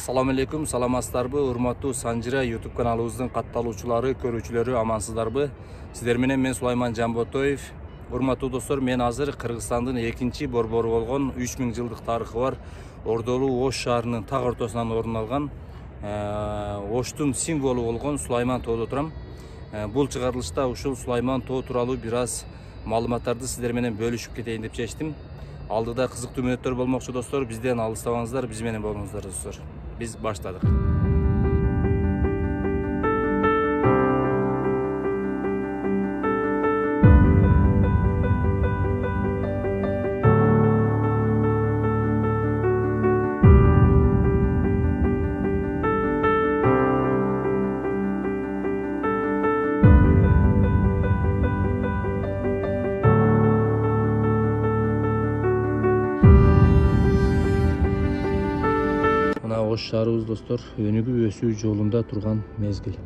Assalamu alaikum, саламатсыздарбы, урматтуу Санжира YouTube каналыбыздын катталуучулары, көрүүчүлөрү, амансыздарбы? Сиздер менен мен Сулайман Жамботоев. Урматтуу достор, мен азыр Кыргызстандын экинчи борбору болгон 3000 жылдык тарыхы бар Ордолуу Ош шаарынын так ортосунан орун алган Оштун символу болгон Сулайман тоодо турам. Бул чыгарылышта ушул Сулайман тоо тууралуу бир аз маалыматтарды сиздер менен бөлүшүп кетейин деп чечтим. Алдыда кызыктуу мүнөттөр болмокчу достор, бизден алыстабаңыздар, биз менен болуңуздар достор. Biz başladık. Ош шаарыбыз достор өнүгүү өсүү жолунда турган мезгил.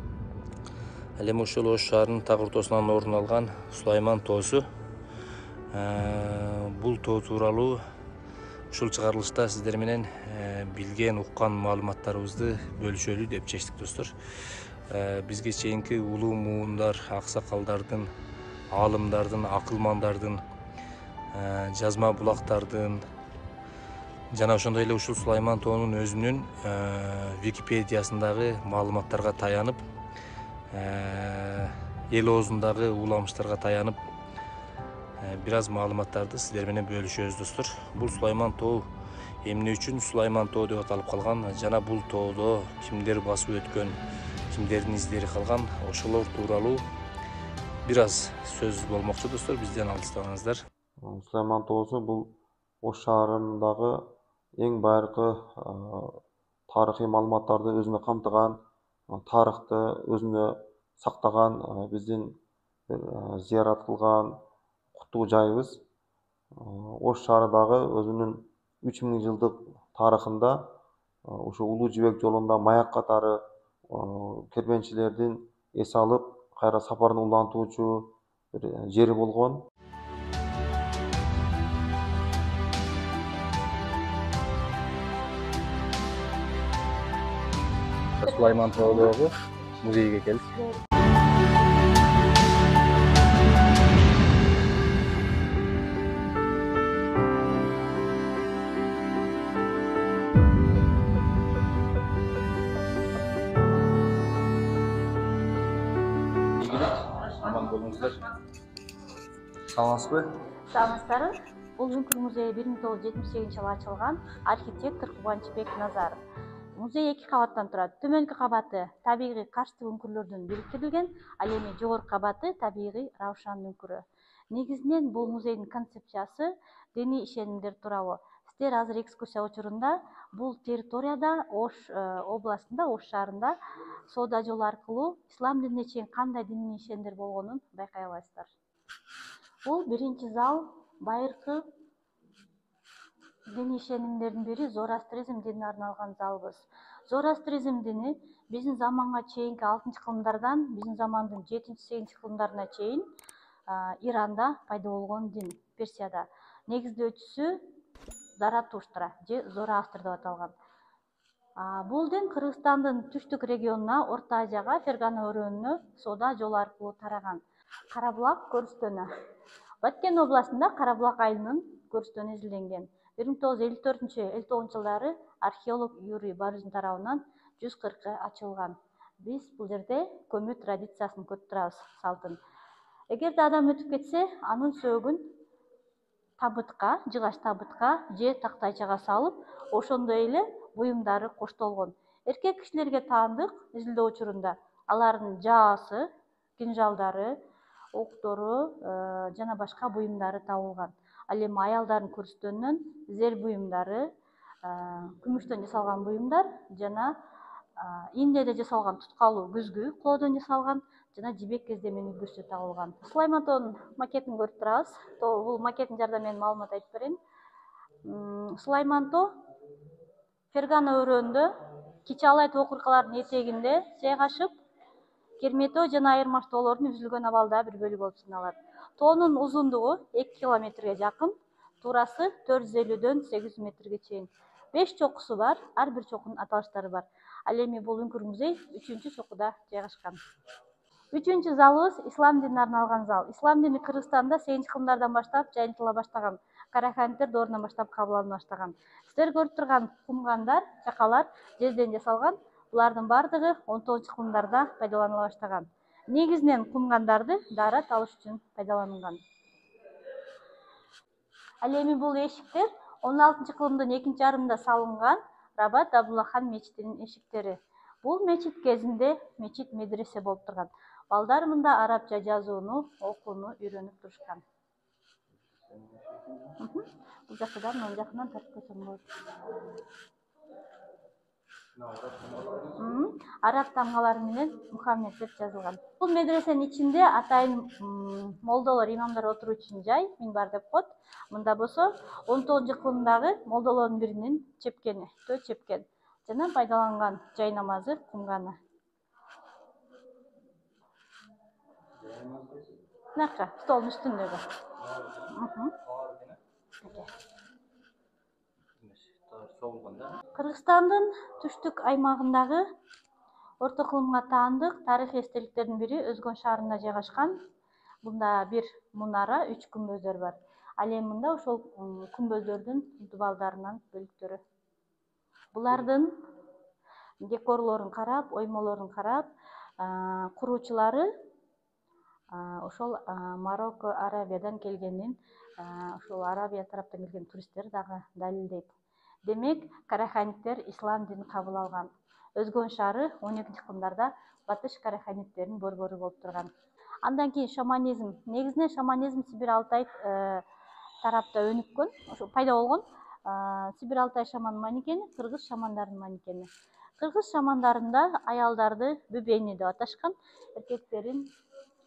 Ал эми ошол Ош шаарынын так ортосунан орун алган Сулайман тоосу. Бул тоо тууралуу ушул чыгарылышта сиздер менен билген, уккан маалыматтарыбызды бөлүшөлү деп чечтик достор. Бизге чейинки улуу муундар, аксакалдардын, аалымдардын, акылмандардын, жазма булактардын жана ошондой эле ушул Сулайман тоонун өзүнүн Википедиясындагы маалыматтарга таянып, эл оозундагы уламыштарга таянып, бир аз маалыматтарды сиздер менен бөлүшөбүз достор. Бул Сулайман тоо эмне үчүн Сулайман тоо деп аталып калган, жана бул тоодо кимдер басып өткөн, кимдердин издери калган, ошолор тууралуу бир аз сөз болмокчу достор, бизден алыстабаңыздар. Сулайман тоосу бул Ош шаарындагы эң байыркы тарыхый маалыматтарды өзүнө камтыган, тарыхты өзүнө сактаган, биздин зыярат кылган куттуу жайыбыз. Ош шаары дагы өзүнүн 3000 жылдык тарыхында ушу улуу жибек жолунда маяк катары кербенчилердин эс алып, кайра сапарын улантуучу бир жери болгон. Süleyman Toğluoğlu muzeyga keldik. Aman bolуңуздар. Саламатсызбы? Саламатсыздар. Бул Үңкүр музейи 1978-жылы ачылган архитектор Кубанычбек Назаров. Музей 2 кабаттан турат. Төмөнкү кабаты табигый карштуу үңкүрлөрдөн бириктирилген, ал эми жогорку кабаты табигый раушан үңкүрү. Негизинен бул музейдин концепциясы диний ишенимдер тууралуу. Сиздер азыр экскурсия учурунда бул территорияда Ош областында, Ош шаарында соода жолу аркылуу ислам динине чейин кандай диний ишенимдер болгонун байкай аласыздар. Бул биринчи зал байыркы диний ишенимдердин бири Зороастризм динине арналган залбыз. Зороастризм дини биздин заманга чейинки 6-кылымдардан биздин замандын 7-8 кылымдарына чейин Иранда пайда болгон дин, Персияда. Негиздөөчүсү Заратуштра же Зороастр деп аталган. Бул дин Кыргызстандын түштүк регионуна, Орто Азияга, Фергана өрөөнүнө соода жолу аркылуу тараган. Карабулак көрүстөнү. Баткен областында Карабулак айылынын көрүстөнү изилденген. 1954-59 жылдары археолог Юрий Барыжин тарабынан 140 ачылган. Биз бул жерде көмү традициясын көрүп турабыз, салтын. Эгерде адам өтүп кетсе, анын сөөгүн табытка, жыгач табытка же тактайчага салып, ошондой эле буюмдары коштолгон. Эркек кишилерге таандык изилдөө учурунда алардын жаасы, кинжалдары, октору жана башка буюмдары табылган. Ал эми аялдардын көрүстөнүнөн зер буюмдары, күмүштөн жасалган буюмдар жана индеде жасалган туткалуу күзгү колодон жасалган жана жибек кездеменин үлгүсү табылган. Сулайман тоонун макетин көрүп турабыз. Бул макеттин жардамы менен маалымат айтып берейин. Сулайман тоо Фергана өрөөнүндө Кичи Алай тоо кыркаларынын этегинде Сейгашып, Керметөө жана Айырмаш тоолордун үзүлгөн абалда бир бөлүгү болуп саналат. Тоонун узундугу 2 километрге жакын, туурасы 450-дөн 800 метрге чейин. 5 чокусу бар, ар бир чокунун аталыштары бар. Ал эми бул Үңкүр музей 3-чү чокуда жайгашкан. 3-чү залыбыз ислам динине арналган зал. Ислам дини Кыргызстанда 8-нчи кылымдардан баштап жайылтыла баштаган. Караханттер доорунан баштап кабыл алына баштаган. Силер көрүп турган кумгандар, чакалар жерден жасалган. Булардын бардыгы 19-чу кылымдарда пайдаланыла баштаган. Негизинен кумгандарды даарат алыш үчүн пайдаланган. Ал эми бул эшиктер 16-чы кылымдын экинчи жарымында салынган Рабат Абдуллахан мечитинин эшиктери. Бул мечит кезинде мечит медресе болуп турган. Балдар мында арабча жазууну, окууну үйрөнүп турушкан. Бул жактан, мына жакынан тартып койсоң болот. Араб тамгалары менен Мухаммед деп жазылган. Бул медресенин ичинде атайын молдолор, имамдар отуруу үчүн жай, минбар деп коет. Мында болсо 19-чу кылымдагы молдолордун биринин чепкени, төө чепкен жана пайдаланган жай намазы кумганы. Нака, столдун үстүндөгү. Кыргызстандын түштүк аймагындагы орто кылымга таандык тарыхый эстеликтердин бири Өзгөн шаарында жайгашкан. Мында бир мунара, 3 күмбөздөр бар. Ал эми мында ошол күмбөздөрдүн дубалдарынан бөлүктөрү. Булардын декорлорун карап, оймолорун карап, куруучулары ошол Марокко, Арабиядан келгенин, ошол Арабия тараптан келген туристтер дагы далилдейт. Демек, караханиттер ислам динин кабыл алган. Өзгөн шаары 12-чи кылымдарда батыш караханиттеринин борбору болуп турган. Андан кийин шаманизм. Негизинен шаманизм Сибир Алтай тарапта өнүккөн, ошо пайда болгон. Сибир Алтай шаман маникени, кыргыз шамандарынын маникени. Кыргыз шамандарында аялдарды бүбени деп аташкан, эркектерин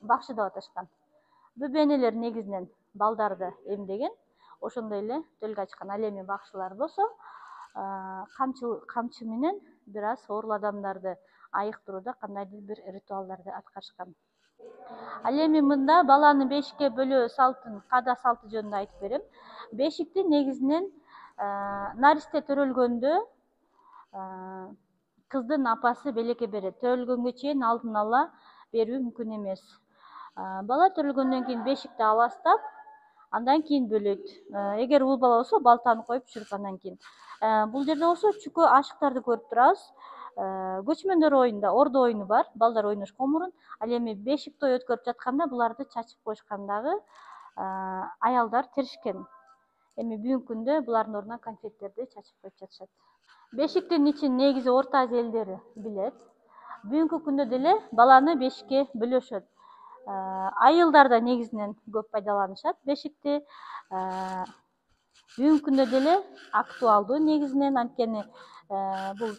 бакшы деп аташкан. Бүбенелер негизинен балдарды эмдеген, ошондой эле төлгө ачкан. Ал эми бакшылар болсо камчы менен бир аз оорул адамдарды айыктырууда кандайдыр бир ритуалдарды аткарышкан. Ал эми мында баланы бешикке бөлөө салтын, када салты жөнүндө айтып берем. Бешикти негизинен наристе төрөлгөндө кыздын апасы белекке берет. Төрөлгөнгө чейин алдын ала берүү мүмкүн эмес. Бала төрөлгөндөн кийин бешикти аластап, андан кийин бөлөйт. Эгер уул бала болсо балтаны коюп жүрүп андан кийин. Бул жерде болсо чүкө ашыктарды көрүп турабыз. Көчмөндөр оюнда ордо оюну бар, балдар ойношкон мурун. Ал эми бешик той өткөрүп жатканда буларды чачып коюшкандагы аялдар теришкен. Эми бүгүнкү күндө булардын ордуна конфеттерди чачып коюп жатышат. Бешиктин ичин негизи Орто Азия элдери билет. Бүгүнкү күндө деле баланы бешикке бөлөшөт. Айылдар да негизинен көп пайдаланышат бешикти. Бүгүнкү күндө деле актуалдуу негизинен, анткени бул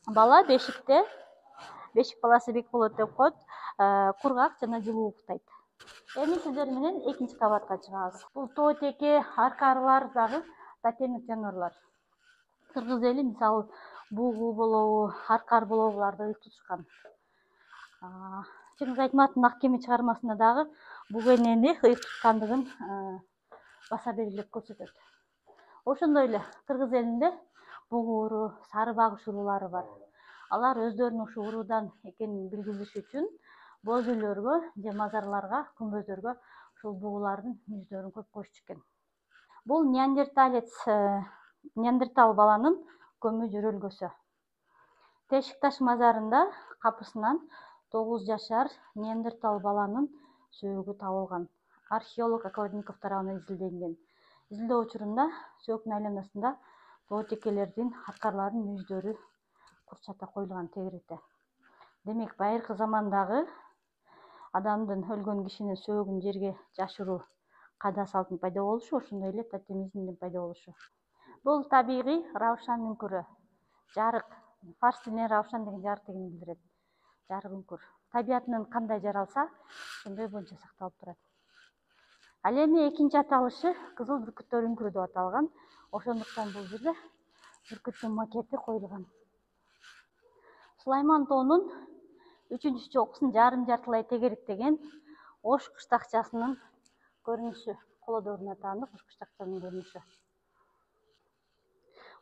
бала бешикте, бешик баласы бек болот деп коет, кургак жана жылуу уктайт. Эми сиздер менен 2-нчи кабатка чыгабыз. Бул тоо теке, аркарлар дагы тотемдик жаныбарлар. Кыргыз эли мисалы бугу болобу, аркар болобу буларды ыйык тутушкан. Чыңгыз Айтматовдун Ак кеме чыгармасында дагы бугу энени ыйык туткандыгын баса белгилеп көрсөтөт. Ошондой эле кыргыз элинде бугу уруу, сары багыш уруулары бар. Алар өздөрүнүн ушул уруудан экенин билгизиш үчүн боз үйлөргө же мазарларга, күмбөздөргө ушул бугулардын мүздөрүн көп коюшчу экен. Бул неандертал баланын көмүү жөрөлгөсү. Тешикташ мазарында капысынан 9 жашар неандертал баланын сөөгү табылган. Археолог Академиков тарабынан изилденген. Изилдөө учурунда сөөктүн айланасында тоо текелердин, аркарлардын мүздөрү курчата коюлган тегеректе. Демек, байыркы замандагы адамдын, өлгөн кишинин сөөгүн жерге жашыруу када салтын пайда болушу, ошондой эле тотемизмдин пайда болушу. Бул табигый равшан үңкүрү. Жарык. Фарс тилинен равшан деген жарык дегенди билдирет. Жарык үңкүр. Табиятынан кандай жаралса, ошондой боюнча сакталып турат. Ал эми экинчи аталышы кызыл бүркүттөр үңкүрү деп аталган. Ошондуктан бул жерде бүркүттүн макети коюлган. Сулайман тоонун 3-чү чокусун жарым жартылай тегеректеген Ош кыштакчасынын көрүнүшү. Коло дооруна таандык Ош кыштакчанын көрүнүшү.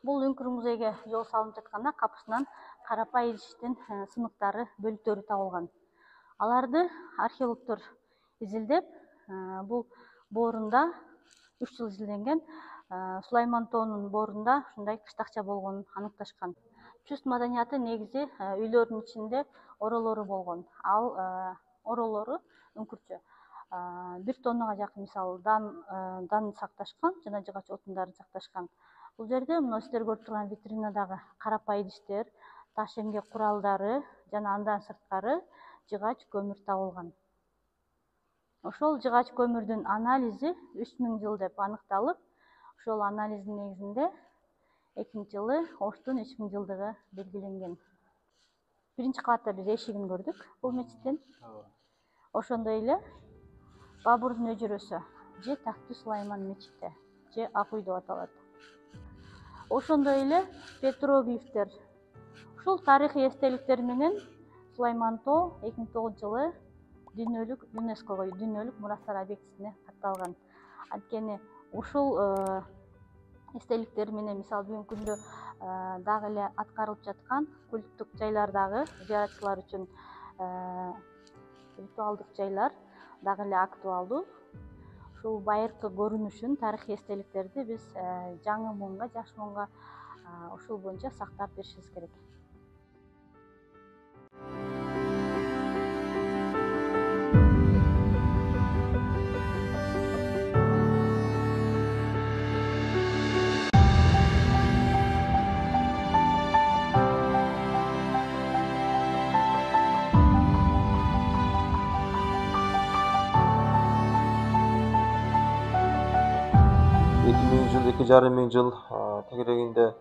Бул Үңкүр музейге жол салынып жатканда капысынан карапай идиштин сыныктары, бөлүктөрү табылган. Аларды археологдор изилдеп, бул боорунда 3 жыл изилденген Сулайман тоонун боорунда ушундай кыштакча болгонун аныкташкан. Чуст маданияты негизи үйлөрдүн ичинде оролору болгон. Ал оролору үңкүрчө 1 тоннага жакын мисалы дан сакташкан жана жыгач отундарын сакташкан. Бул жерде мына сиздер көрүп турган витринадагы карапай идиштер, таш эмгек куралдары жана андан сырткары жыгач көмүр табылган. Ошол жыгач көмүрдүн анализи 3000 жыл деп аныкталып, ошол анализдин негизинде 2-жылы Оштун 3000 жылдыгы белгиленген. Биринчи кабатта биз эшигин көрдүк бул мечиттин. Ошондой эле Бабурдун өжөрөсү же Такты Сулайман мечити же Ак үй деп аталат. Ошондой эле петроглифтер. Ушул тарыхый эстеликтер менен Сулайман тоо 2009-жылы дүйнөлүк ЮНЕСКОго дүйнөлүк мурастар объектисине катталган. Анткени ушул эстеликтер менен мисалы бүгүнкү күндө дагы эле аткарылып жаткан культтук жайлардагы зыяратчылар үчүн ритуалдык жайлар дагы эле актуалдуу. Ушул байыркы көрүнүшүн, тарыхый эстеликтерди биз жаңы муунга, жаш муунга ушул боюнча сактап беришибиз керек. жыл, 2,5 жыл тегерегинде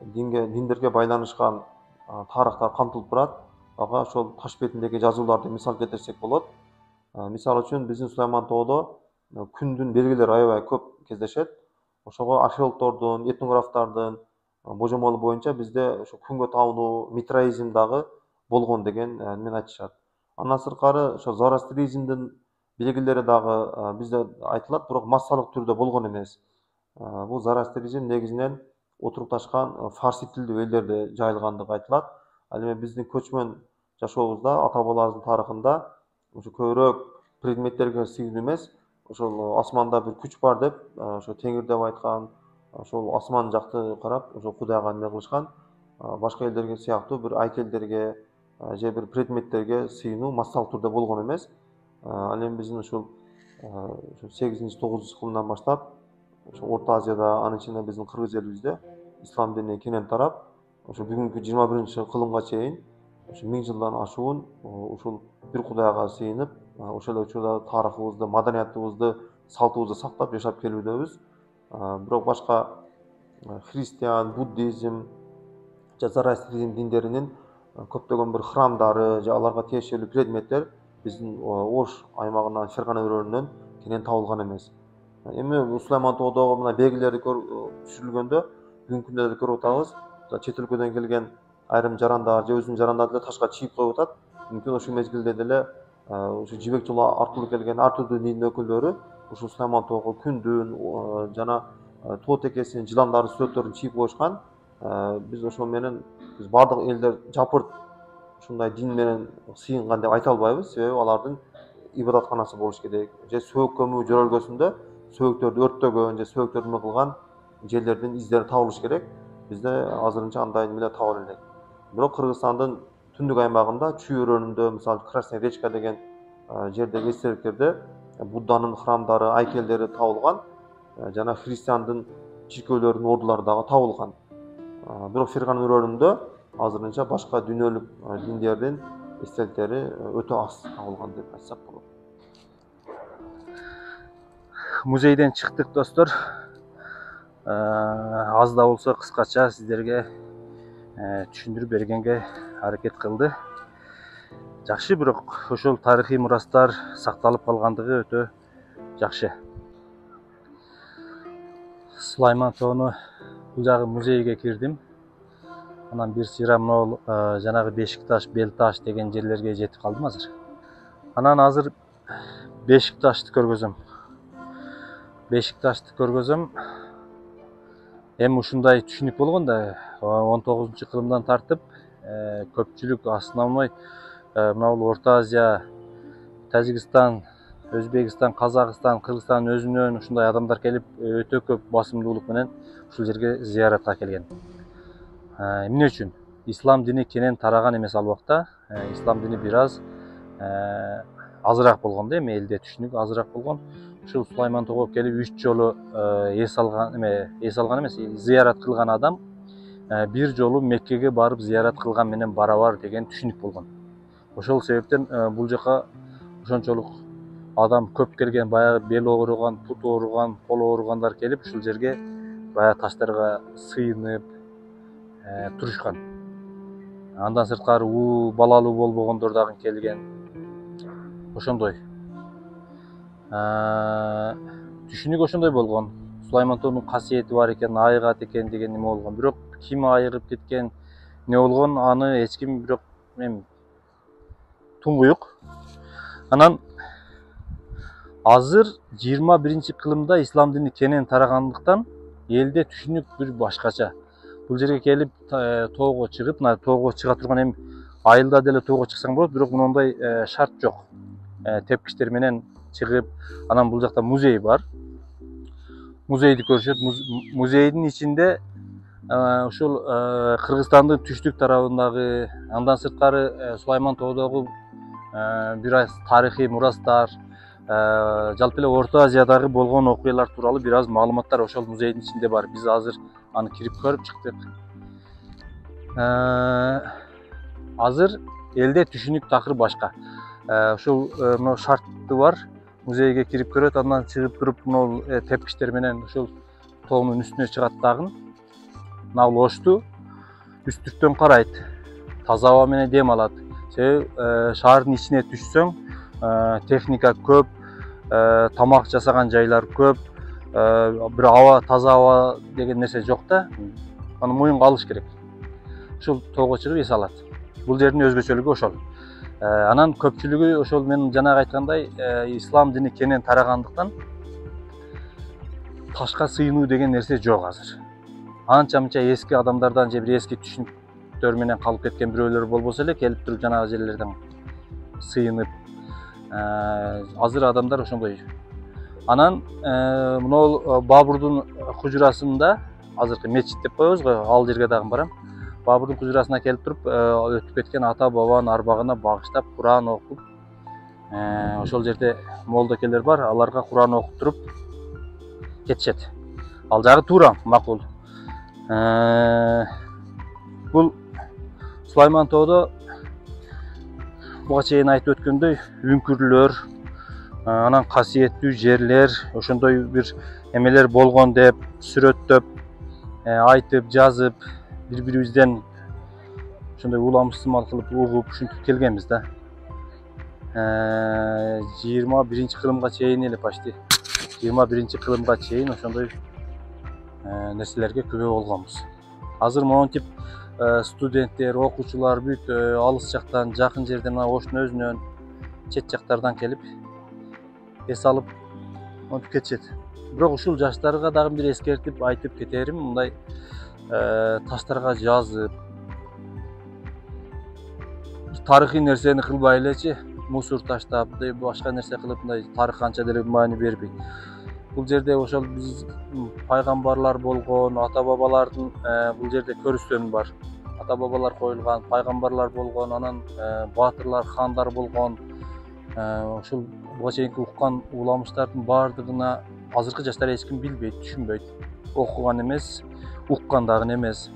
диндерге байланышкан тарыхтар камтылып турат. Ага ошол таш бетиндеги жазууларды мисал келтирсек болот. Мисал үчүн биздин Сулайман тоодо күндүн белгилери аябай көп кездешет. Ошого археологдордун, этнографтардын божомолу боюнча бизде ошо күнгө табынуу, митраизм дагы болгон деген мен айтышат. Андан сырткары ошо зороастризмдин белгилери дагы бизде айтылат, бирок массалык түрдө болгон эмес. Бул зороастризм негизинен отурукташкан фарси тилдүү элдерде жайылгандыгы айтылат. Ал эми биздин көчмөн жашообузда, ата бабаларыбыздын тарыхында ошо көбүрөөк предметтерге сыйынуу эмес, ошол асманда бир күч бар деп, ошо теңир деп айткан, ошол асман жакты карап, ошо Кудайга эме кылышкан. Башка элдерге сыяктуу бир айкелдерге же бир предметтерге сыйынуу массалык түрдө болгон эмес. Ал эми биздин ушул 8-9 кылымдан баштап ошо Орто Азияда, анын ичинде биздин кыргыз элибизде ислам дини кенен тарап, ошо бүгүнкү 21-кылымга чейин ошо 1000 жылдан ашуун ушул бир Кудайга сыйынып, ошол эле учурда тарыхыбызды, маданиятыбызды, салтыбызды сактап жашап келүүдөбүз. Бирок башка христиан, буддизм, зороастризм диндеринин көптөгөн бир храмдары же аларга тиешелүү предметтер биздин Ош аймагынан, Фергана өрөөнүнөн кенен табылган эмес. Эми Сулайман тоодогу мына белгилерди түшүрүлгөндө бүгүнкү күндө да көрүп атабыз. Чет өлкөдөн келген айрым жарандар же өзүнүн жарандарын деле ташка чийип коюп атат. Мүмкүн ошол мезгилде деле ошо жибек жолу аркылуу келген ар түрдүү дин өкүлдөрү ушул Сулайман тоого күндүн жана тоо текесинин жыландардын сүрөттөрүн чийип коюшкан. Биз ошол менен биз бардык элдер жапырт ушундай дин менен сыйынган деп айта албайбыз, себеби алардын ибадатканасы болуш керек. Же сөөк көмүү жөрөлгөсүндө сөөктөрдү өрттөгөн же сөөктөрдү эме кылган жерлердин издери табылыш керек. Бизде азырынча андай эмелер таба элек. Бирок Кыргызстандын түндүк аймагында Чүй өрөөнүндө, мисалы Красная речка деген жердеги эстеликтерде Будданын храмдары, айкелдери табылган, жана христиандын чиркөөлөрүнүн ордулары дагы табылган. Бирок Фергана өрөөнүндө азырынча башка дүйнөлүк диндердин эстеликтери өтө аз табылган деп айтсак болот. Музейден чыктык достор. Аз да болсо кыскача сиздерге түшүндүрүп бергенге аракет кылды. Жакшы, бирок ошол тарыхый мурастар сакталып калгандыгы өтө жакшы. Сулайман тоону бул жагы музейге кирдим. Анан бир сыйра могул жанагы Бешикташ, Белташ деген жерлерге жетип калдым азыр. Анан азыр Бешикташты көргөзөм. Эми ушундай түшүнүк болгон да 19-кылымдан тартып көпчүлүк основной мына бул Орто Азия, Тажикстан, Өзбекстан, Казакстан, Кыргызстандын өзүнөн ушундай адамдар келип өтө көп басымдуулук менен ушул жерге зыяратка келген. Эмне үчүн? Ислам дини кенен тараган эмес ал убакта. Ислам дини бир аз азыраак болгон да, эми элде түшүнүк азыраак болгон. Ушул Сулайман тоого келип 3 жолу эс алган эмес, зыярат кылган адам бир жолу Меккеге барып зыярат кылган менен барабар деген түшүнүк болгон. Ошол себептен бул жака ошончолук адам көп келген, баягы бел ооруган, пут ооруган, кол ооругандар келип ушул жерге баягы таштарга сыйынып турушкан. Андан сырткары балалуу болбогондор дагы келген. Ошондой. Түшүнүк ошондой болгон. Сулайман тоонун касиети бар экен, айыгат экен деген неме болгон. Бирок ким айыгып кеткен, не болгон, аны эч ким бирок эми туңгуюк. Анан азыр 21-кылымда ислам дини кенен тарагандыктан элде түшүнүк бир башкача. Бул жерге келип тоого чыгып, мына тоого чыга турган эми айылда деле тоого чыксаң болот, бирок мындай шарт жок. Тепкичтер менен чыгып, анан бул жакта музей бар. Музейди көрүшөт. Музейдин ичинде ушул Кыргызстандын түштүк тарабындагы, андан сырткары Сулайман тоодогу бир аз тарыхый мурастар, жалпы эле Орто Азиядагы болгон окуялар тууралуу бир аз маалыматтар ошол музейдин ичинде бар. Биз азыр аны кирип көрүп чыктык. Азыр элде түшүнүк такыр башка. Ушул мына шарты бар. Музейге кирип көрөт, андан чыгып туруп мына тепкичтер менен ушул тоонун үстүнө чыгат дагы. Мына бул ошту үстүртөн карайт. Таза аба менен дем алат. Себеби шаардын ичине түшсөң, техника көп, тамак жасаган жайлар көп, бир аба, таза аба деген нерсе жок да. Аны моюнга алыш керек. Ушул тоого чыгып эс алат. Бул жердин өзгөчөлүгү ошол. Анан көпчүлүгү ошол мен жанагы айткандай ислам дини кенен тарагандыктан ташка сыйынуу деген нерсе жок азыр. Анча-мынча эски адамдардан же бир эски түшүнүктөр менен калып кеткен бирөөлөр болбосо эле келип туруп жанагы жерлерден сыйынып азыр адамдар ошондой. Анан мына Бабурдун хужурасында, азыркы мечит деп коебуз го, ал жерге дагы барам. Бабурдун хужурасына келип туруп өтүп кеткен ата бабанын арбагына багыштап Куран окуп, ошол жерде молдокелер бар, аларга Куран окуп туруп кетишет. Ал жагы туура, макул. Бул Сулайман тоодо буга чейин айтып өткөндөй үңкүрлөр, анан касиеттүү жерлер, ошондой бир эмелер болгон деп сүрөттөп айтып жазып бири-бирибизден ошондой уламышсымал кылып угуп ушинтип келгенбиз да. 21-кылымга чейин эле почти 21-кылымга чейин ошондой нерселерге күбө болгонбуз. Азыр монтип студенттер, окуучулар бүт алыс жактан, жакын жерден, Оштун өзүнөн, чет жактардан келип эс алып монтип кетишет. Бирок ушул жаштарга дагы бир эскертип айтып кетерим, мындай таштарга жазып, тарыхый нерсени кылбай элечи, мусор таштап, башка нерсе кылып, мындай тарыхка анча деле маани бербей. Бул жерде ошол биз пайгамбарлар болгон, ата бабалардын бул жерде көрүстөнү бар. Ата бабалар коюлган, пайгамбарлар болгон, анан баатырлар, хандар болгон. Ошол буга чейинки уккан уламыштардын баардыгына азыркы жаштар эч ким билбейт, түшүнбөйт. Окуган эмес, уккан дагы эмес.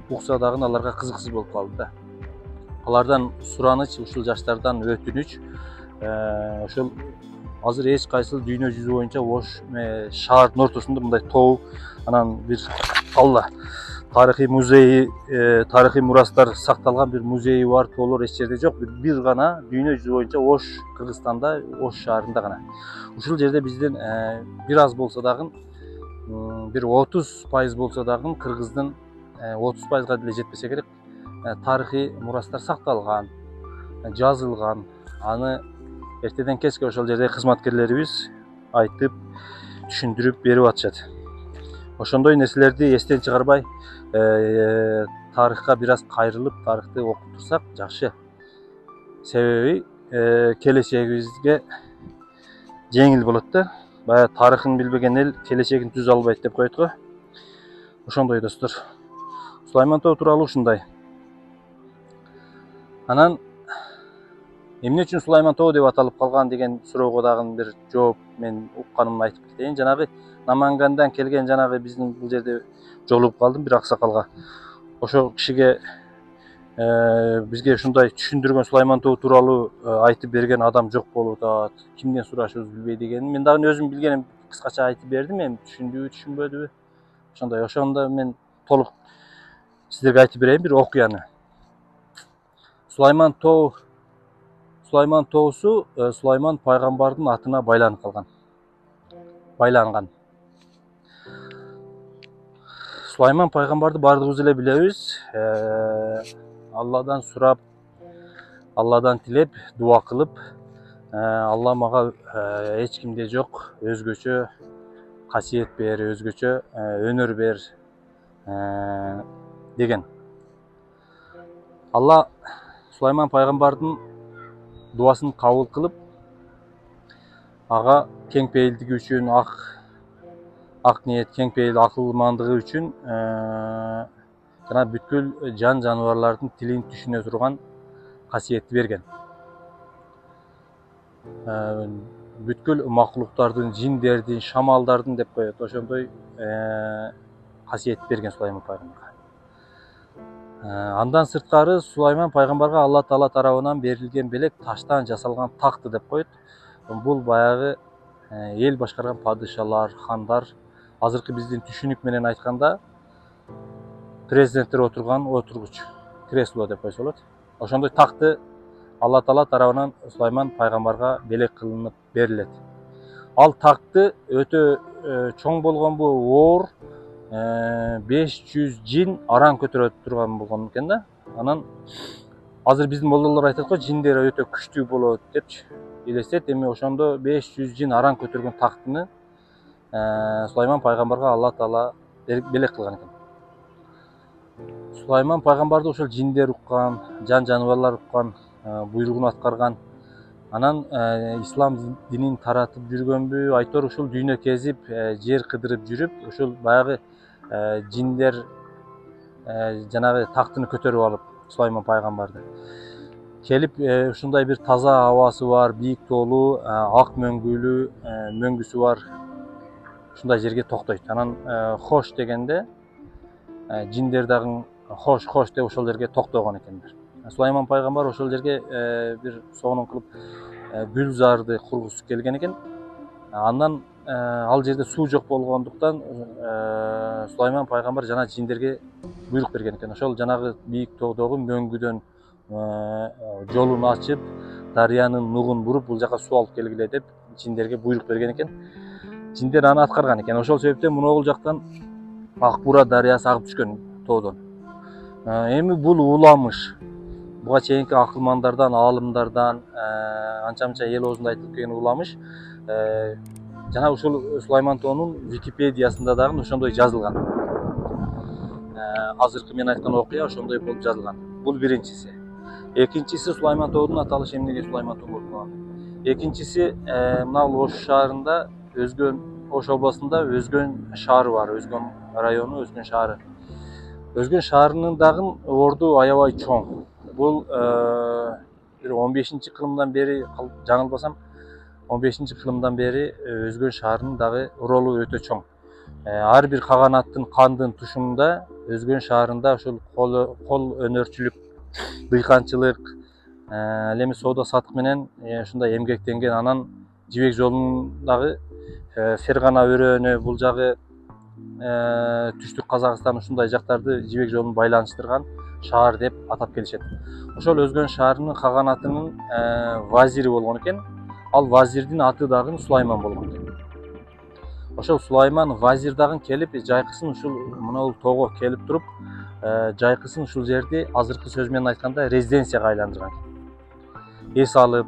Укса дагы аларга кызыксыз болуп калды да. Алардан сураныч, ушул жаштардан өтүнүч, ошол азыр эч кайсыл дүйнө жүзү боюнча Ош шаардын ортосунда мындай тоо, анан бир алла тарыхый музейи, тарыхый мурастар сакталган бир музейи бар, тоолор эч жерде жок. Бир гана дүйнө жүзү боюнча Ош, Кыргызстанда, Ош шаарында гана. Ушул жерде бизден бир аз болсо дагы, бир 30% болсо дагы Кыргыздын 30%га деле жетпесе керек, тарыхый мурастар сакталган, жазылган. Аны эртеден кечке ошол жерде кызматкерлерибиз айтып, түшүндүрүп берип атышат. Ошондой нерселерди эстен чыгарбай, тарыхка бир аз кайрылып, тарыхты окуп турсак жакшы. Себеби келечегибизге жеңил болот да. Баягы тарыхын билбеген эл келечегин түзө албайт деп коет го. Ошондой достор. Сулайман Тоо тууралуу ушундай. Анан эмне үчүн Сулайман Тоо деп аталып калган деген суроого дагы бир жооп мен укканымды айтып кетейин. Жанагы Намангандан келген жанагы биздин бул жерде жолугуп калдым бир аксакалга. Ошол кишиге бизге ушундай түшүндүргөн Сулайман Тоо тууралуу айтып берген адам жок болуп атат. Кимден сурашыбызды билбей дегенин мен дагы өзүм билгеним кыскача айтып бердим. Эми түшүндүбү, түшүнбөдүбү? Ошондой. Ошондо мен толук сиздерге айтып берейин бир окуяны. Сулайман Тоосу Сулайман пайгамбардын атына байланып калган. Байланган. Сулайман пайгамбарды бардыгыбыз эле билебиз. Алладан сурап, Алладан тилеп, дуа кылып, Алла мага эч кимде жок өзгөчө касиет бер, өзгөчө өнөр бер деген. Алла Сулайман пайгамбардын дуасын кабыл кылып, ага кең пейилдиги үчүн, ак ниет, кең пейил, акылмандыгы үчүн жана бүткүл жан жаныбарлардын тилин түшүнө турган касиетти берген. Бүткүл макулуктардын, жиндердин, шамалдардын деп коет, ошондой касиетти берген Сулайман пайгамбарга. Андан сырткары Сулайман пайгамбарга Алла Таала тарабынан берилген белек таштан жасалган такты деп коет. Бул баягы эл башкарган падышалар, хандар, азыркы биздин түшүнүк менен айтканда президенттер отурган отургуч, кресло деп койсо болот. Ошондой такты Алла Таала тарабынан Сулайман пайгамбарга белек кылынып берилет. Ал такты өтө чоң болгон бу оор 500 жин аран көтөрө турган болгон экен да. Анан азыр биздин молдолор айтат го, жиндер өтө күчтүү болот депчи элестет. Эми ошондо 500 жин аран көтөргөн тактыны Сулайман пайгамбарга Алла Таала белек кылган экен. Сулайман пайгамбарды ошол жиндер уккан, жан жаныбарлар уккан, буйругун аткарган. Анан ислам динин таратып жүргөнбү, айтор ушул дүйнө кезип, жер кыдырып жүрүп, ушул баягы жиндер жанагы тактыны көтөрүп алып Сулайман пайгамбарды келип, ушундай бир таза абасы бар, бийик тоолуу, ак мөңгүлүү мөңгүсү бар ушундай жерге токтойт. Анан хош дегенде жиндер дагы хош деп ошол жерге токтогон экендер. Сулайман пайгамбар ошол жерге бир сонун кылып гүлзарды кургусу келген экен. Андан ал жерде суу жок болгондуктан Сулайман пайгамбар жана жиндерге буйрук берген экен. Ошол жанагы бийик тоодогу мөңгүдөн жолун ачып, дарыянын нугун буруп, бул жака суу алып келгиле деп жиндерге буйрук берген экен. Жиндер аны аткарган экен. Ошол себептен могул жактан Ак Бура дарыясы агып түшкөн тоодон. Эми бул уламыш буга чейинки акылмандардан, аалымдардан анча-мынча эл оозунда айтылып келген уламыш жана ушул Сулайман Тоонун Википедиясында дагы ошондой жазылган. Азыркы мен айткан окуя ошондой болуп жазылган. Бул биринчиси. Экинчиси Сулайман Тоонун аталышы эмнеге Сулайман Тоо болуп калган? Экинчиси мына Ош шаарында, Ош областында Өзгөн шаары бар, Өзгөн району, Өзгөн шаары. Өзгөн шаарынын дагы орду аябай чоң. Бул 15-кылымдан бери, жаңылбасам, 15-кылымдан бери Өзгөн шаарынын дагы ролу өтө чоң. Ар бир каганаттын, кандын тушунда Өзгөн шаарында ошол кол өнөрчүлүк, дыйканчылык, ал эми соода саттык менен ушундай эмгектенген. Анан жибек жолундагы Фергана өрөөнү, бул жагы түштүк Казакстан, ушундай жактарды жибек жолун байланыштырган шаар деп атап келишет. Ошол Өзгөн шаарынын каганатынын вазири болгон экен. Ал вазирдин аты дагы Сулайман болгон экен. Ошол Сулайман вазир дагы келип, жайкысын ушул мына тоого келип туруп, жайкысын ушул жерди азыркы сөз менен айтканда резиденцияга айландырган экен. Эс алып,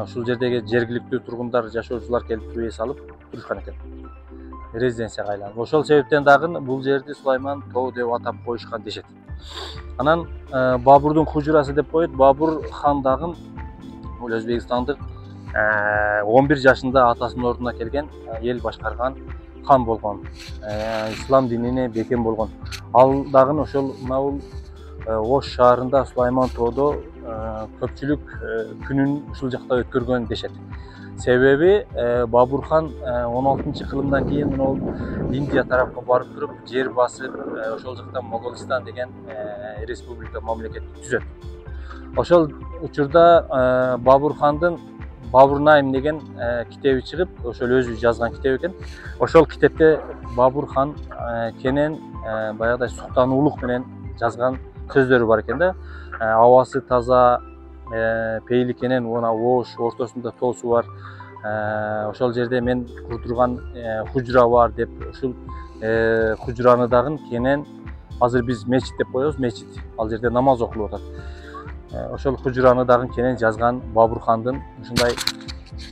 ушул жердеги жергиликтүү тургундар, жашоочулар келип туруп эс алып турушкан экен. резиденцияга айланып. Ошол себептен дагы бул жерди Сулайман тоо деп атап коюшкан дешет. Анан Бабурдун хужурасы деп коет. Бабур хан дагы бул Өзбекстандык 11 жашында атасынын ордуна келген, эл башкарган хан болгон. Ислам динине бекем болгон. Ал дагы ошол мына Ош шаарында Сулайман тоодо көпчүлүк күнүн ушул жакта өткөргөн дешет. Себеби Бабур хан 16-кылымдан кийин Индия тарапка барып туруп, жер басып, ошол жакта Моголистан деген республика мамлекет түзөт. Ошол учурда Бабур хандын Бабурнайм деген китеби чыгып, ошол өзү жазган китеп экен. Ошол китепте Бабур хан кенен баягыдай суктануулук менен жазган сөздөрү бар экен да. Абасы таза, пейли кенен, мына Ош ортосунда тоосу бар. Ошол жерде мен курдурган хужура бар деп, ушул хужураны дагы кенен азыр биз мечит деп коебуз, мечит. Ал жерде намаз окулуп атат. Ошол хужураны дагы кенен жазган Бабур хандын ушундай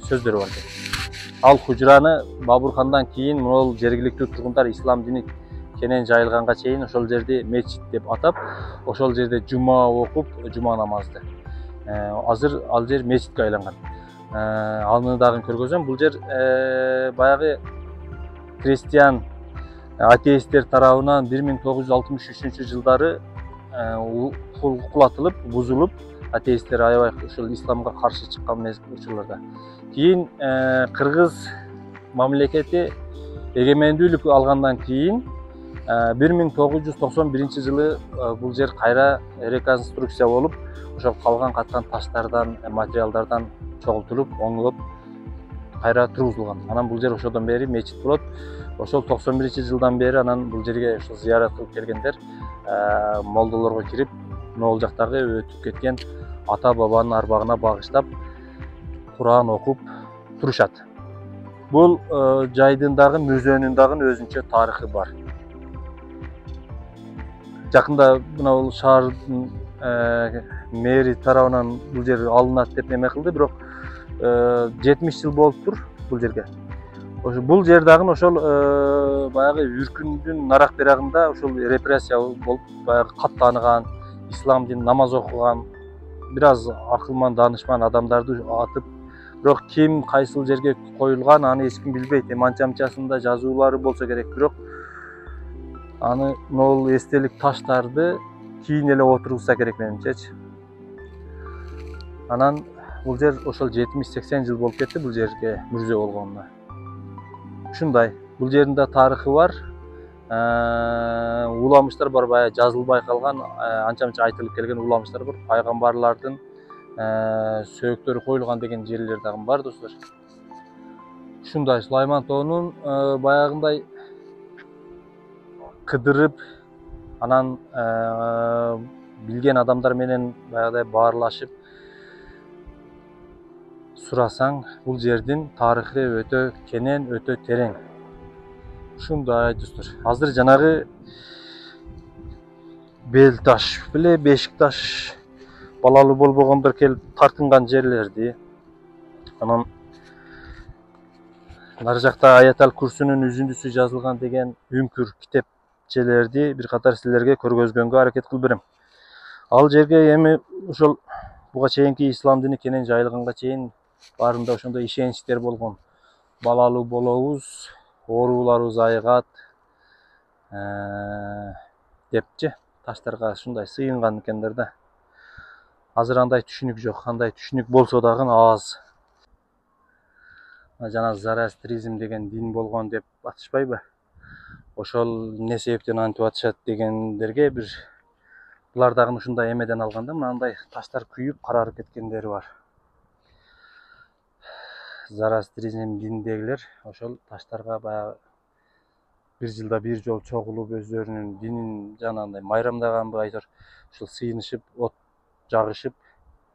сөздөрү бар экен. Ал хужураны Бабур хандан кийин могул жергиликтүү тургундар ислам дини кенен жайылганга чейин ошол жерди мечит деп атап, ошол жерде жума окуп, жума намазды. Азыр ал жер мечитке айланган. Аны дагы көргөзөм. Бул жер баягы христиан атеисттер тарабынан 1963 жылдары кулатылып, бузулуп, атеисттер аябай ушул исламга каршы чыккан учурларда. Кийин Кыргыз мамлекети эгемендүүлүк алгандан кийин 1991 жылы бул жер кайра реконструкция болуп, ошол калган каткан таштардан, материалдардан чогултулуп, оңолуп, кайра тургузулган. Анан бул жер ошодон бери мечит болот. Ошол 91 жылдан бери анан бул жерге ошол зыярат кылып келгендер молдолорго кирип, могул жактагы өтүп кеткен ата бабанын арбагына багыштап Куран окуп турушат. Бул жайдын дагы музейнин дагы өзүнчө тарыхы бар. Жакында мына шаардын мэри тарабынан бул жер алынат деп неме кылды, бирок 70 жыл болуптур бул жерге. Бул жер дагы ошол баягы үркүндүн нарак берагында ошол репрессия болуп, баягы каттанган, ислам дин намаз окуган, бир аз акылман, данышман адамдарды атып, бирок ким кайсыл жерге коюлган аны эч ким билбейт. Анча-мынчасында жазуулары болсо керек, бирок аны могул эстелик таштарды кийин эле отургузса керек менимчечи. Анан бул жер ошол 70-80 жыл болуп кетти бул жерге мүрзө болгонуна. Ушундай, бул жердин да тарыхы бар. Уламыштар бар, баягы жазылбай калган, анча-мынча айтылып келген уламыштар бар. Пайгамбарлардын сөөктөрү коюлган деген жерлер дагы бар, достор. Ушундай Сулайман тоонун баягындай кыдырып, анан билген адамдар менен баягыдай баарлашып сурасаң, бул жердин тарыхы өтө кенен, өтө терең. Ушундай, достор. Азыр жанагы бел таш беле, бешик таш балалуу болбогондор келип тартынган жерлерди, анан нары жакта Аятал Курсунун үзүндүсү жазылган деген үңкүр китепчелерди бир катар силерге көргөзгөнгө аракет кылып берем. Ал жерге эми ошол буга чейинки ислам дини кенен жайылганга чейин баарында ошондой ишеничтер болгон. Балалуу болобуз, ооруларыбыз айыгат депчи таштарга ушундай сыйынган экендер да. Азыр андай түшүнүк жок, андай түшүнүк болсо дагы аз. Жана зороастризм деген дин болгон деп атышпайбы? Ошол эмне себептен антип атышат дегендерге бир булар дагы ушундай эмеден алганда мындай таштар күйүп карарып кеткендери бар. Зороастризм диндегилер ошол таштарга баягы бир жылда бир жолу чогулуп өздөрүнүн динин жанагындай майрамдаганбы айтор, ушул сыйынышып, от жагышып,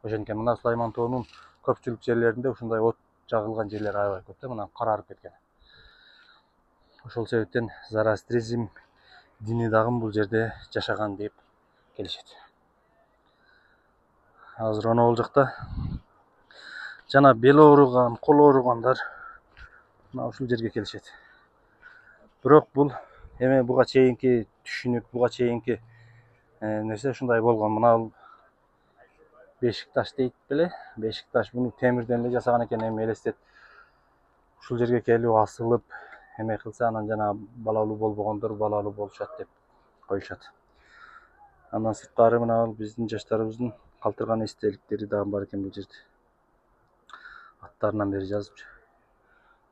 ошенткен мына Сулайман тоонун көпчүлүк жерлеринде ушундай от жагылган жерлер аябай көп да, мына карарып кеткен. Ошол себептен зороастризм дини дагы бул жерде жашаган деп келишет. Азыр онол жакта жана бел ооруган, кол ооругандар мына ушул жерге келишет. Бирок бул эми буга чейинки түшүнүк, буга чейинки нерсе ушундай болгон. Мына Бешикташ дейт беле. Бешикташ буну темирден эле жасаган экен. Эми элестет ушул жерге келип асылып эме кылса, анан жана балалуу болбогондор балалуу болушат деп коюшат. Андан сырткары мына биздин жаштарыбыздын калтырган эстеликтери дагы бар экен бул жерде. Аттарынан бери жазып.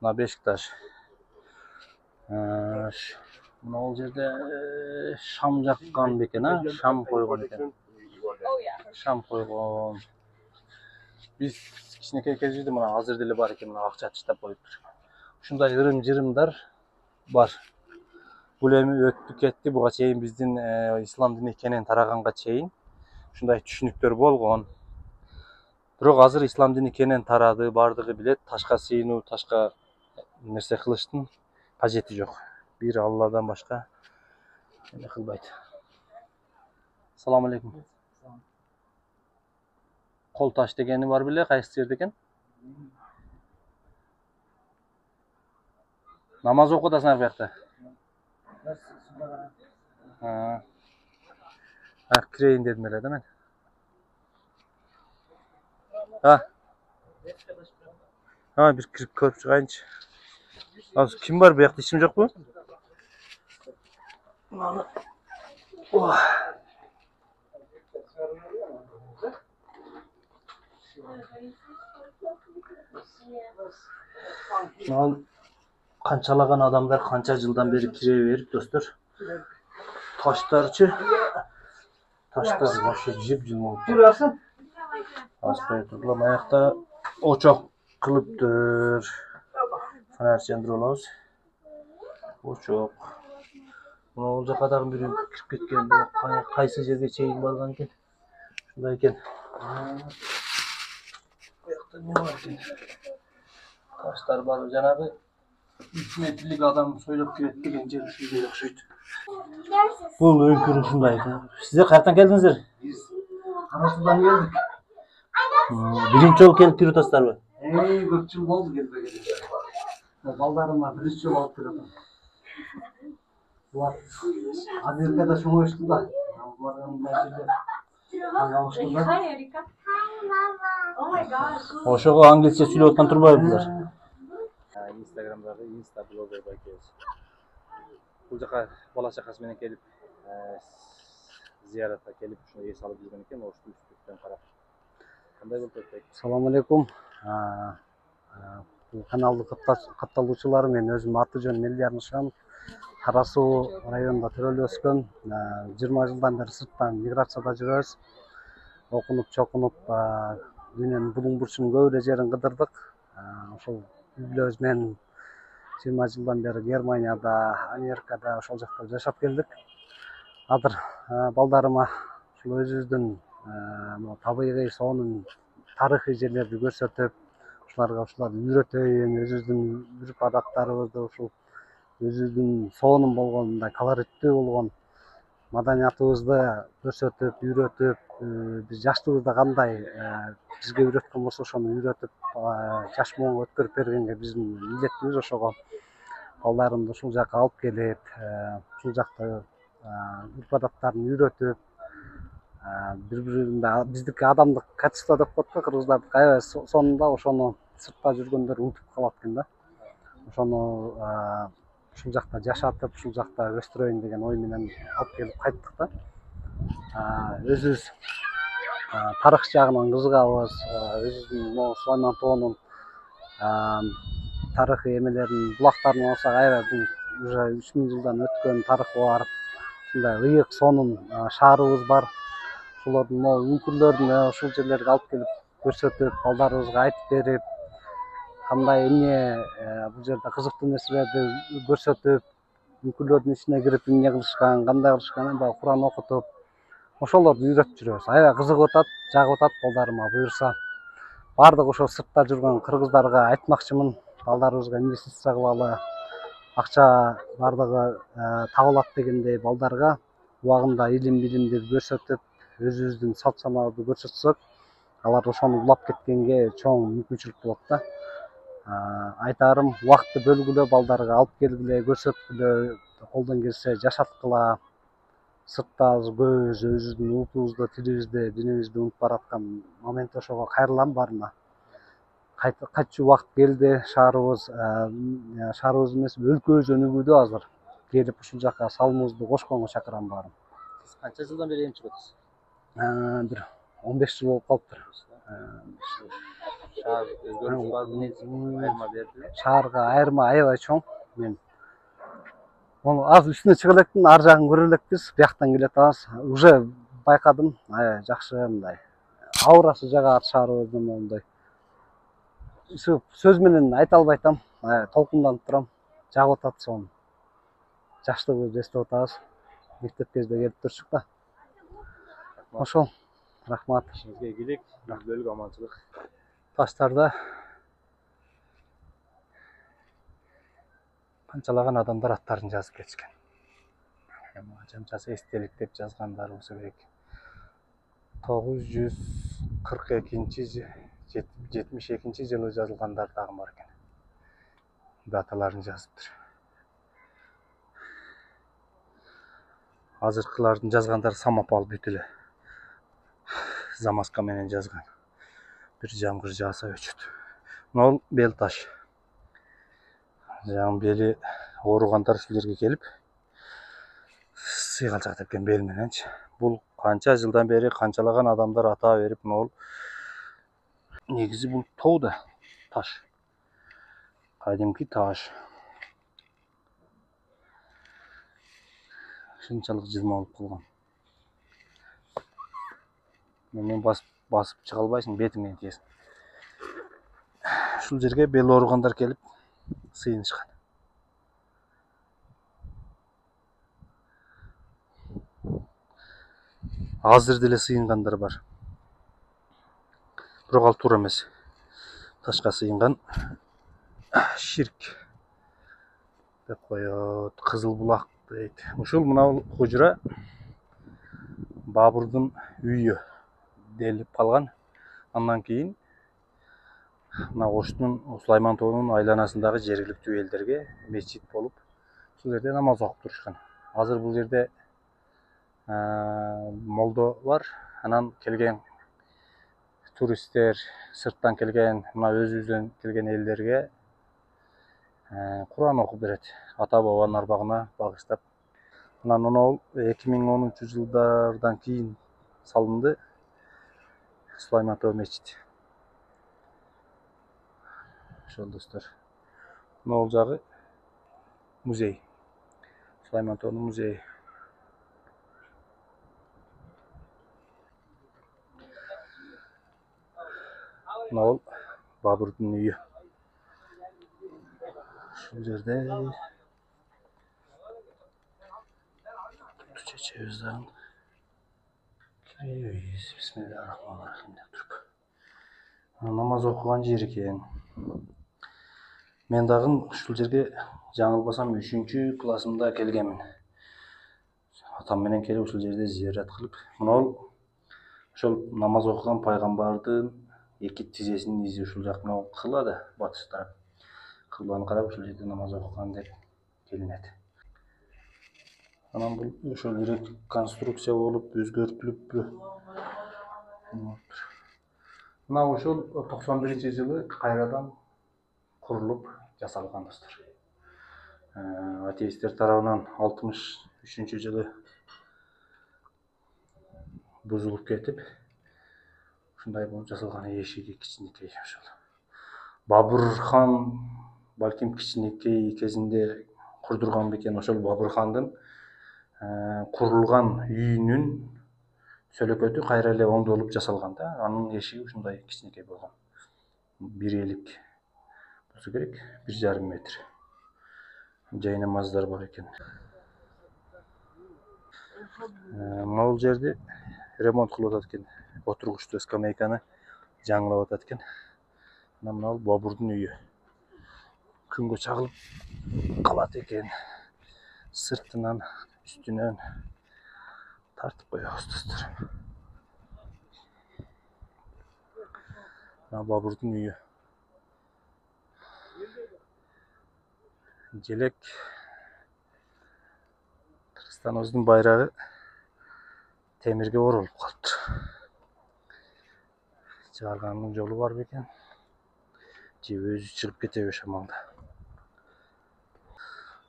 Мына Бешикташ. Мына ол жерде шам жаккан бекен, шам койгон экен. Шам койгон. Биз кичинекей кезибизде мына азыр деле бар экен, мына акча таштап коюптур. Ушундай ырым-жырымдар бар. Бул эми өттү кетти, буга чейин биздин ислам дини кенен тараганга чейин ушундай түшүнүктөр болгон. Бирок азыр ислам дини кенен тарады, бардыгы билет, ташка сыйынуу, ташка нерсе кылыштын кажети жок. Бир Алладан башка эме кылбайт. Ассаламу алейкум. Кол таш дегени бар беле, кайсы жерде экен? Намаз окуп атасыңар буякта? Кирейин дедим эле да мен. Бир кирип көрүп чыгайынчы. Азыр ким бар буякта, ичим жокпу? Канчалаган адамдар канча жылдан бери кире берип достор. Таштарчы. Таштар вообще жеп-жим болуп. Аспайтырлар аякта очок кылыптыр. Фонарь чендирип алабыз. Очок. Мына ол жака дагы бирөө кирип кеткен. Кайсы жерге чейин барган экен? Ушундай экен. Буякта не бар экен? Таштар бар. Жанагы 3 метрлик адам сойлоп кирет деген жер ушундай окшойт. Бул өңкүр ушундай экен. Сиздер каяктан келдиңиздер? Биз Карасудан келдик. Биринчи жолу келип кирип атасыздарбы? Көп жыл болду келбегенде. Балдарыма биринчи жолу алып келдим. Булар Америкада чоңоюшту да. Булар мындай жерде. Ошого англисче сүйлөп аткан турбайбы булар? Инстаграмдагы инста-блогер байкебиз. Бул жака бала чакасы менен келип, зияратка келип, ушуну эс алып жүргөн экен, ошто үстүктөн карап. Кандай болуп атат? Ассаламу алейкум. Бул каналдын катталуучулары, мен өзүм аты-жөнүм Элдияр Нышанов. Кара Суу районунда төрөлүп өскөн, 20 жылдан бери сырттан миграцияда жүрөбүз. Окунуп, чокунуп, дүйнөнүн булуң бурчунун көп эле жерин кыдырдык. Ошол үй-бүлөбүз менен 20 жылдан бери Германияда, Америкада ошол жакта жашап келдик. Азыр балдарыма ушул өзүбүздүн табигый сонун тарыхый жерлерди көрсөтүп, ушуларды үйрөтөйүн, өзүбүздүн үрп адаттарыбызды, ушул өзүбүздүн сонун болгон, мындай колориттүү болгон маданиятыбызды көрсөтүп, үйрөтүп, биз жаштыгыбызда кандай бизге үйрөткөн болсо ошону үйрөтүп, жаш муунга өткөрүп бергенге биздин милдетибиз. Ошого балдарымды ушул жака алып келип, ушул жакта үрп адаттарын үйрөтүп, бири-биринде биздики адамдык качество деп коет го кыргыздардыкы, аябай сонунда ошону сыртта жүргөндөр унутуп калат экен да. Ошону ушул жакта жашатып, ушул жакта өстүрөйүн деген ой менен алып келип кайттык да. Өзүбүз тарых жагынан кызыгабыз, өзүбүздүн могу Сулайман тоонун тарыхый эмелерин, булактарын алсак, аябай бул уже 3000 жылдан өткөн тарыхы бар. Ушундай ыйык, сонун шаарыбыз бар. Ошолордун могу үңкүрлөрүн ушул жерлерге алып келип көрсөтүп, балдарыбызга айтып берип, кандай эмне бул жерде кызыктуу нерселерди көрсөтүп, үңкүрлөрдүн ичине кирип эмне кылышкан, кандай кылышкан, баягы Куран окутуп, ошолорду үйрөтүп жүрөбүз. Аябай кызыгып атат, жагып атат балдарыма буюрса. Бардык ошо сыртта жүргөн кыргыздарга айтмакчымын, балдарыбызга инвестиция кылалы, акча бардыгы табылат дегендей балдарга убагында илим-билимди көрсөтүп, өзүбүздүн салт санаабызды көрсөтсөк, алар ошону улап кеткенге чоң мүмкүнчүлүк болот да. Айтарым, убакытты бөлгүлө, балдарга алып келгиле, көрсөткүлө, колдон келсе жашаткыла. Сыртта көбүбүз өзүбүздүн улутубузду, тилибизди, динибизди унутуп бараткан момент ошого кайрылам баарына. Кайтчу убакыт келди, шаарыбыз эмес, өлкөбүз өнүгүүдө азыр. Келип ушул жака салымыбызды кошконго чакырам баарын. Сиз канча жылдан бери эмчип атасыз? Бир 15 жыл болуп калыптыр. Шаар өзгөрүш барбы, айырма бердиби? Шаарга айырма аябай чоң. Мен азыр үстүнө чыга электин, ар жагын көрө элекпиз. Бияктан келе атабыз. Уже байкадым, жакшы мындай. Аурасы жагат шаарыбыздын мондай. Сөз менен айта албай атам. Толкунданып турам. Жагып атат сону. Жаштыгыбызды эстеп атабыз. Мектеп кезде келип турчук да. Ошол. Рахмат. Сизге ийгилик, үйдөлүк аманчылык. Таштарда канчалаган адамдар аттарын жазып кетишкен. Жамчасы эстелик деп жазгандар болсо керек. 942-72 жылы жазылгандар дагы бар экен. Даталарын жазыптыр. Азыркылардын жазгандары самопал бүт эле. Замазка менен жазган. Бир жамгыр жааса өчөт. Мол бел таш. Жаңы бели ооругандар ушул жерге келип сыйгалчак тепкен бел мененчи. Бул канча жылдан бери канчалаган адамдар ата берип, могул негизи бул тоо да таш. Кадимки таш. Шунчалык жылма болуп калган. Мен басып чыга албайсың, бетиңден тиесиң. Ушул жерге бел ооругандар келип сыйынышкан. Азыр деле сыйынгандар бар. Бирок ал туура эмес. Ташка сыйынган ширк деп коет, Кызыл булак дейт. Ушул мына хужура Бабурдун үйү делип калган. Андан кийин мына Оштун, Сулайман тоонун айланасындагы жергиликтүү элдерге мечит болуп, ушул жерде намаз окуп турушкан. Азыр бул жерде молдо бар. Анан келген туристтер, сырттан келген, мына өзүбүздөн келген элдерге Куран окуп берет. Ата бабанын арбагына багыштап. Анан 2010-жылдардан кийин салынды Сулайман тоо мечит. Ошол достор. Могул жагы музей. Сулайман тоонун музейи. Могул Бабурдун үйү. Ушул жерде чечебиз дагы. Бисмиллахиррахманиррахим деп туруп. Намаз окуган жер экен. Мен дагы ушул жерге жаңылбасам 3-классымда келгенмин. Атам менен келип ушул жерде зиярат кылып, мына ошол намаз окуган пайгамбардын эки тизесинин изи ушул жак мына кыла да батыш тарап. Кыбланы карап ушул жерде намаз окуган деп келинет. Анан бул ошол реконструкция болуп өзгөртүлүппү. Мына ошол 91-жылы кайрадан курулуп жасалган достор. Атеисттер тарабынан 63-жылы бузулуп кетип, ушундай болуп жасалган эшиги кичинекей ошол. Бабур хан балким кичинекей кезинде курдурган бекен. Ошол Бабур хандын курулган үйүнүн сөлөкөтү кайра эле оңдолуп жасалган да. Анын эшиги ушундай кичинекей болгон. 1 элик болсо керек, 1,5 метр. Жай намаздар бар экен. Могул жерди ремонт кылып атат экен. Отургучтуу скамейканы жаңылап атат экен. Мына Бабурдун үйү. Күнгө чагылып калат экен. Сыртынан, үстүнөн тартып коебуз достор. Мына Бабурдун үйү. Желек Кыргызстаныбыздын байрагы темирге оролуп калыптыр. Чыгарганын жолу бар бекен? Же өзү чыгып кетеби шамалда?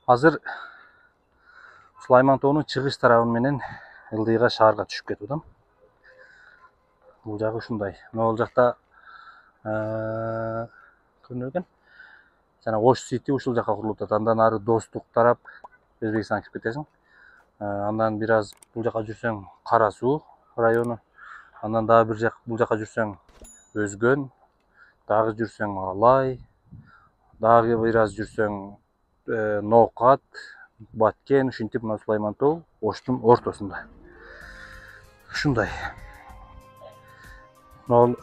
Азыр Сулайман тоонун чыгыш тарабы менен ылдыйга шаарга түшүп кетип атам. Бул жагы ушундай. Могул жакта көрүнөт экен. Жана Ош Сити ушул жака курулуп атат. Андан ары Достук тарап Өзбекстанга кирип кетесиң. Андан бир аз бул жака жүрсөң Кара Суу району. Андан дагы бир жак бул жака жүрсөң Өзгөн, дагы жүрсөң Алай, дагы бир аз жүрсөң Ноокат, Баткен, ушинтип мына Сулайман тоо Оштун ортосунда. Ушундай. Могул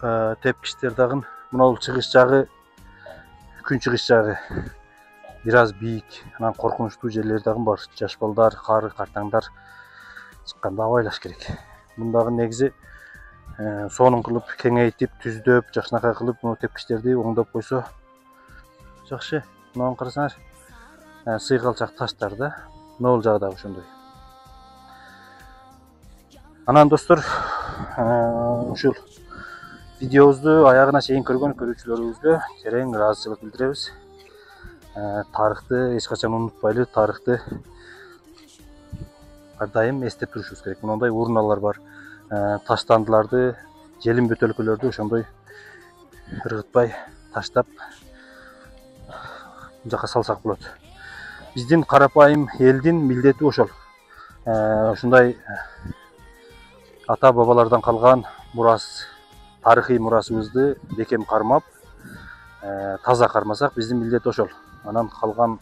тепкичтер дагы мына чыгыш жагы, күн чыгыш жагы бир аз бийик, анан коркунучтуу жерлер дагы бар. Жаш балдар, кары картаңдар чыкканда абайлаш керек. Мундагы негизи сонун кылып, кеңейтип, түздөп, жакшынакай кылып, мына тепкичтерди оңдоп койсо жакшы. Мынаны карасаңар, сыйгалчак таштар да, могул жагы дагы ошондой. Анан достор, ушул видеобузду аягына чейин көргөн көрүүчүлөрүбүзгө терең ыраазычылык билдиребиз. Тарыхты эч качан унутпайлы, тарыхты ар дайым эстеп турушубуз керек. Мындай урналар бар. Таштандыларды, желим бөтөлкөлөрдү ошондой ыргытпай таштап бул жака салсак болот. Биздин карапайым элдин милдети ошол. Ушундай ата бабалардан калган мурас, тарыхый мурасыбызды бекем кармап, таза кармасак, биздин милдет ошол. Анан калган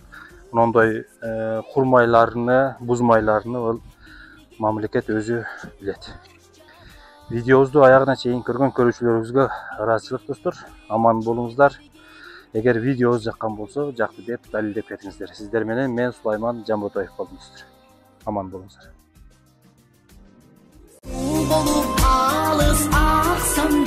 мындай курмайларыны, бузмайларыны ол мамлекет өзү билет. Видеобузду аягына чейин көргөн көрүүчүлөрүбүзгө ыраазычылык достор. Аман болуңуздар. Эгер видеобуз жаккан болсо, жакты деп далилдеп кетиңиздер. Сиздер менен мен Сулайман Жамботоев болдум достор. Аман болуңуздар. Bolup alыс аксам